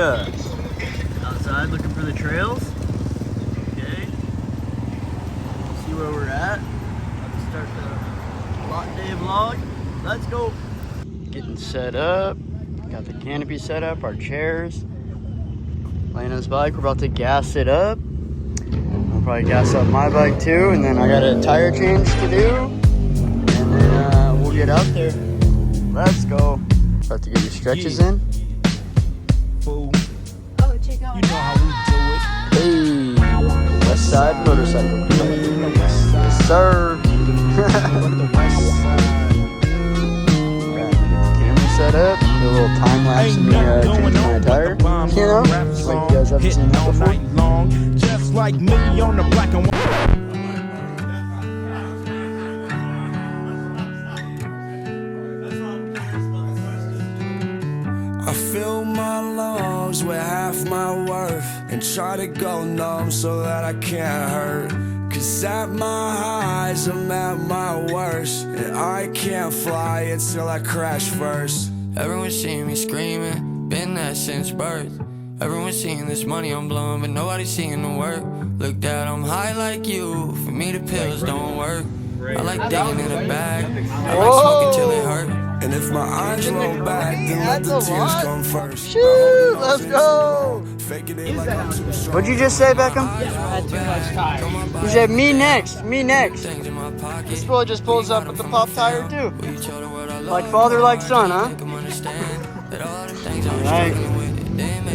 Yeah. Outside looking for the trails. Okay. See where we're at. About to start the lot day vlog. Let's go. Getting set up. Got the canopy set up, our chairs. Lena's bike, we're about to gas it up. I'll probably gas up my bike too, and then I got a tire change to do. And then we'll get out there. Let's go. About to get your stretches in. Oh, check out. You know how we do it. Hey, West Side Motorcycle Club. Yes, sir. Set up, do a little time lapse of me changing my tire, you know, like you guys haven't seen that before. Just like me on the black and white. I fill my lungs with half my worth and try to go numb so that I can't hurt. Cause at my highs, I'm at my worst, and I can't fly until I crash first. Everyone seeing me screaming, been there since birth. Everyone seeing this money I'm blowing, but nobody's seeing the work. Look, Dad, I'm high like you, for me the pills don't work. I like digging in a bag, I like smoking till it hurt. And if my eyes roll back, then let the tears come first. Shoot, let's go. What'd you just say, Beckham? I had too much tire. He said, me next, me next. This boy just pulls up with the pop tire too. Like father, like son, huh? Alright.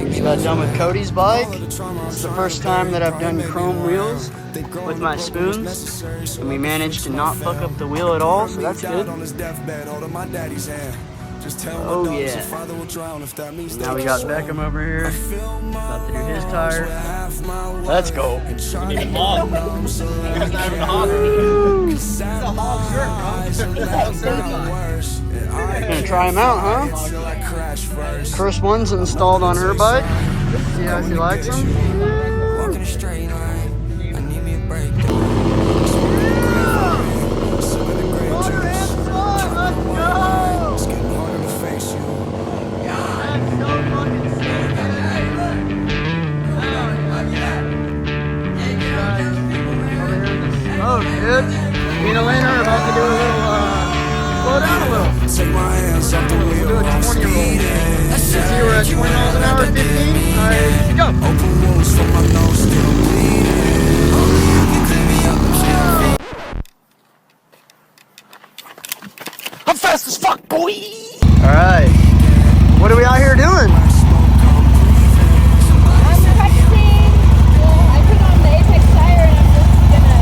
Just got done with Cody's bike. It's the first time that I've done chrome wheels with my spoons. And we managed to not fuck up the wheel at all, so that's good. Oh yeah. Now we got Beckham over here. About to do his tire. Let's go. It's a hog. It's not even a hog. It's a hog shirt, Gonna try him out, huh? First one's installed on her bike. See how she likes them. Walking a straight line, I need me a break. Oh, dude. Me and Elena are about to do a little, slow down a little. Take my hands off the wheel, Do a 20-year-old. See, we're at 20 miles an hour, 15. Alright, go. Open wounds from my nose, still bleeding. Only you can clean me up, I'm fast as fuck, boy! Alright. What are we out here doing? I put on the Apex tire and I'm just gonna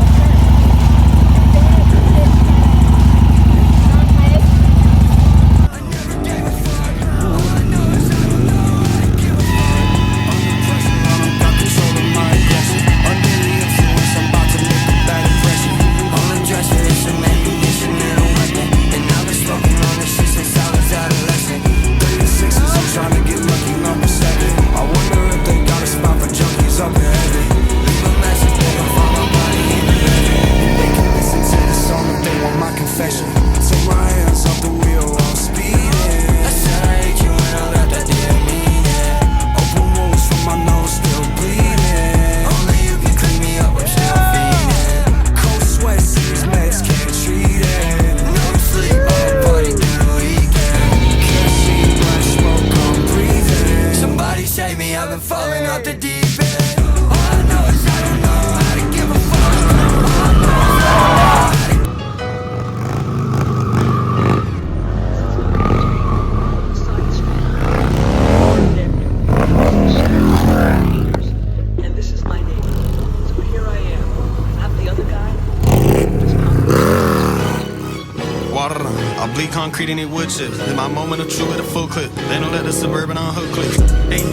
concrete and it wood chips. In my moment of truth with a full clip. They don't let the Suburban on hook clips. Hey,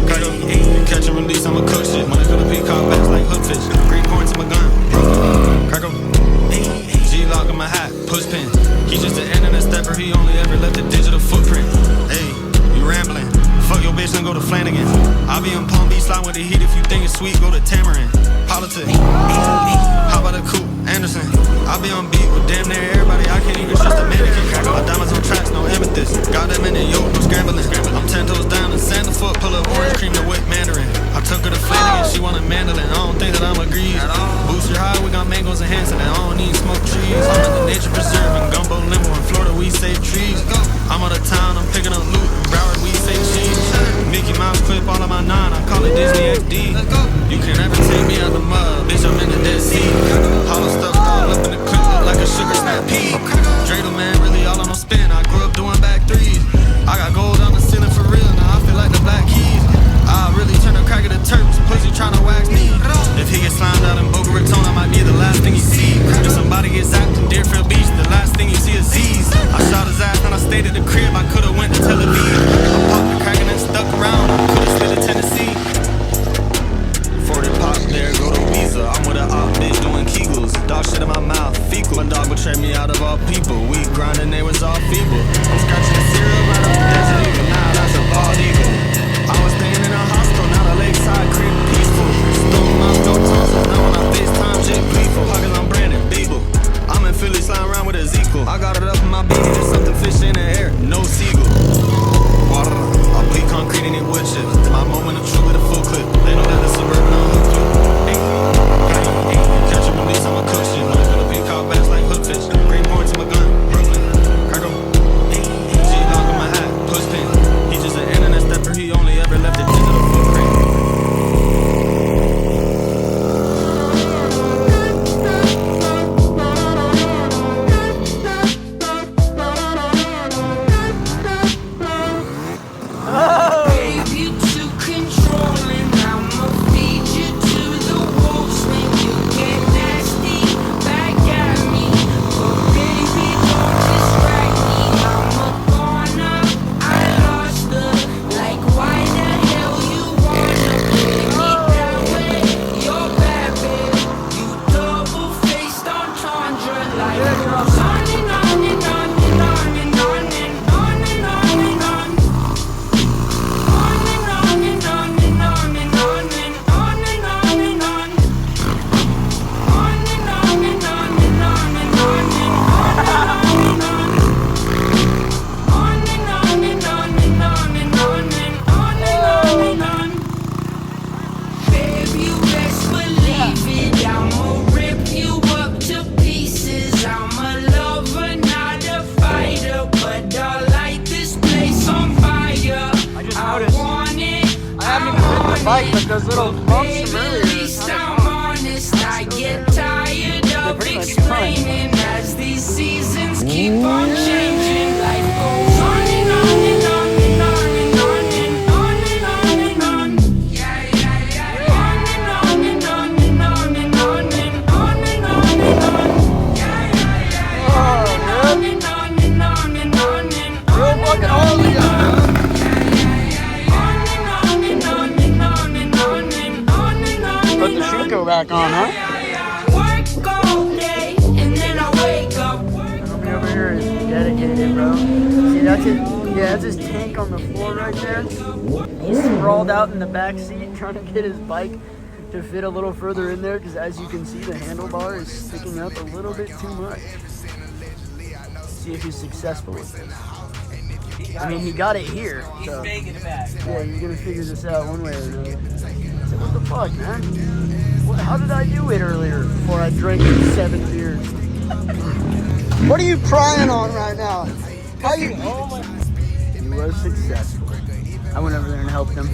crack up, catch and release, I'm a cook shit. Money for the peacock backs like hook fish. Green points in my gun. Crack up, G-lock in my hat, push pin. He's just an end and a stepper, he only ever left a digital footprint. Hey, you rambling. Fuck your bitch and go to Flanagan. I'll be in Palm Beach, slide with the heat. If you think it's sweet, go to Tamarind. Politics. How about a coupe? Anderson. I'll be on beat with damn near everybody. I can't even trust a mannequin. My diamonds on tracks, no amethyst. Got them in the yoke, no scrambling. I'm 10 toes down and sand the foot, pull up orange cream to whip Mandarin. I took her to Flitty and she wanted mandolin. I don't think that I'm a grease. Booster high, we got mangoes and Hanson, and I don't need smoke trees. I'm at the nature preserve in Gumbo Limbo. In Florida, we save trees. I'm out of town, I'm picking up loot. In Broward, we save cheese. Mickey Mouse clip all of my 9, I call it Disney XD. You can never take me out the mud, bitch, I'm in the Dead Sea. Hollow stuff all up in the clip, look like a sugar snap pea. Dreidel man, really all on no spin. I grew up doing back threes. I got gold on the ceiling for real, now I feel like the Black Keys. I really turn a crack at the Turks, pussy tryna wax me. If he gets slimed out in Boca Raton, I might be the last thing you see. If somebody gets zapped in Deerfield Beach, the last thing you see is Z's. I shot his ass and I stayed at the crib, I could've went to Tel Aviv. I popped the crack and then stuck around, I could've slid to Tennessee. 40 pop there, go to Visa. I'm with a op bitch doing Kegels. Dog shit in my mouth, fecal. My dog betrayed me out of all people. We grinding, they was all feeble. I'm scratching the cereal right off the desert eagle. Now that's a bald eagle. I was staying in a hostel, now the lakeside crib peaceful. Stole my no tonsils, now when I FaceTime shit gleeful. Pockets on Brandon, Beagle. I'm in Philly sliding around with a Ezekiel. I got it up in my baby, there's something fish in the air, no seagull. Water, I bleed concrete and eat wood chips. To my moment of truth with a full clip. They know that the suburban on hook clip. Catch and release, I'm a cook shit. Money gonna be caught back like hook fish. Green points in my gun, Brooklyn. Crackle. G-Dog in my hat, push pin. He just an internet stepper, he only ever left a digital footprint. Bike, but those little bumps from earlier. I get tired of explaining as these seasons keep on changing. Life goes on and on and on and on and on and on and on and on. Yeah, yeah, yeah. On and on and on and on and on and on and on and on. Yeah, yeah, yeah. On and on and on and on and on Real fucking holy. Put the shoe go back on, huh? Work all day and then I wake up. Homie over here is dedicated, bro. See, that's it. Yeah, that's his tank on the floor right there. He's sprawled out in the back seat trying to get his bike to fit a little further in there because, as you can see, the handlebar is sticking up a little bit too much. See if he's successful with this. I mean, he got it here. So, yeah, he's gonna figure this out one way or another. So what the fuck, man? How did I do it earlier before I drank 7 beers? What are you crying on right now? How you? He was successful. I went over there and helped him.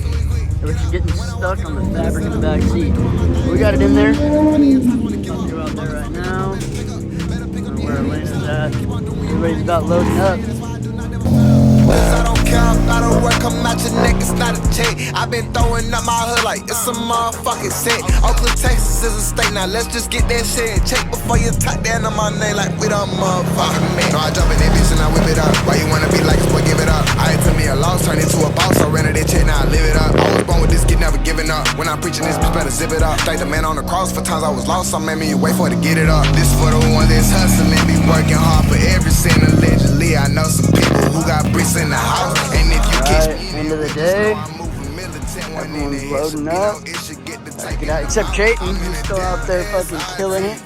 It was getting stuck on the fabric in the back seat. We got it in there. I'll go out there right now. I don't know where Elena's at. Everybody's about loading up. I don't care about the work, come out your neck, it's not a check. I've been throwing up my hood like it's a motherfucking set. Oakland, Texas is a state, now let's just get that shit check before you talk down on my name like we done motherfucking man. No, I jump in that bitch and I whip it up. Why you wanna be like us, boy, give it up. I had to me a loss, turn into a boss, I ran that check, now I live it up. I was born with this kid, never giving up. When I'm preaching this bitch, better zip it up. Thank the man on the cross for times I was lost, so made me wait for it to get it up. This for the one that's hustling, be working hard for every cent. Allegedly, I know some people who got bricks in the house. And if you catch me, end of the day, everyone's loading up. Get out, except Chayton, he's still out there fucking killing it.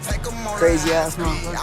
Crazy ass motherfucker.